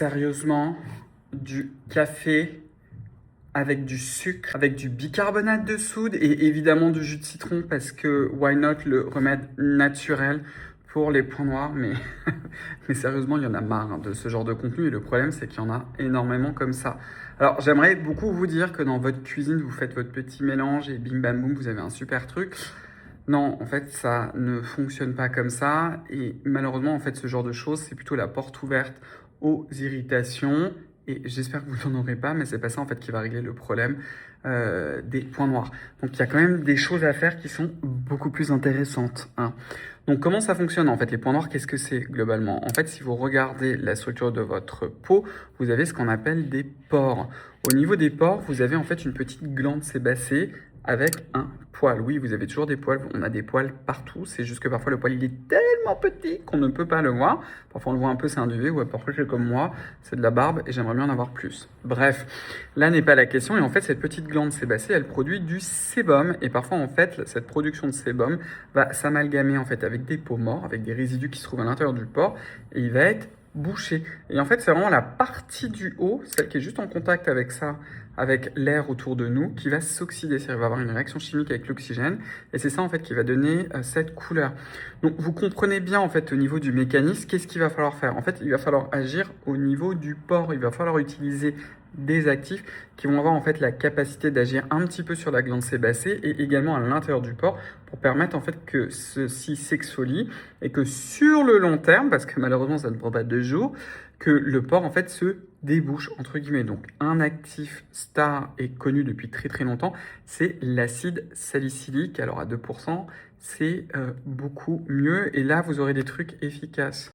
Sérieusement, du café avec du sucre, avec du bicarbonate de soude et évidemment du jus de citron parce que why not le remède naturel pour les points noirs. Mais, mais sérieusement, il y en a marre de ce genre de contenu et le problème c'est qu'il y en a énormément comme ça. Alors j'aimerais beaucoup vous dire que dans votre cuisine, vous faites votre petit mélange et bim bam boum, vous avez un super truc. Non, en fait, ça ne fonctionne pas comme ça. Et malheureusement, en fait, ce genre de choses, c'est plutôt la porte ouverte aux irritations. Et j'espère que vous n'en aurez pas, mais c'est pas ça, en fait, qui va régler le problème des points noirs. Donc, il y a quand même des choses à faire qui sont beaucoup plus intéressantes, hein. Donc, comment ça fonctionne, en fait, les points noirs, qu'est-ce que c'est globalement? En fait, si vous regardez la structure de votre peau, vous avez ce qu'on appelle des pores. Au niveau des pores, vous avez en fait une petite glande sébacée avec un poil. Oui, vous avez toujours des poils, on a des poils partout, c'est juste que parfois le poil il est tellement petit qu'on ne peut pas le voir. Parfois on le voit un peu, c'est un duvet, ou parfois c'est comme moi, c'est de la barbe et j'aimerais bien en avoir plus. Bref, là n'est pas la question et en fait cette petite glande sébacée, elle produit du sébum et parfois en fait cette production de sébum va s'amalgamer en fait avec des peaux morts, avec des résidus qui se trouvent à l'intérieur du pore et il va être bouché. Et en fait, c'est vraiment la partie du haut, celle qui est juste en contact avec ça, avec l'air autour de nous, qui va s'oxyder. C'est-à-dire, il va avoir une réaction chimique avec l'oxygène. Et c'est ça, en fait, qui va donner cette couleur. Donc, vous comprenez bien, en fait, au niveau du mécanisme, qu'est-ce qu'il va falloir faire? En fait, il va falloir agir au niveau du pore. Il va falloir utiliser des actifs qui vont avoir en fait la capacité d'agir un petit peu sur la glande sébacée et également à l'intérieur du pore pour permettre en fait que ceci s'exfolie et que sur le long terme, parce que malheureusement ça ne prend pas 2 jours, que le pore en fait se débouche entre guillemets. Donc un actif star et connu depuis très très longtemps, c'est l'acide salicylique. Alors à 2%, c'est beaucoup mieux et là vous aurez des trucs efficaces.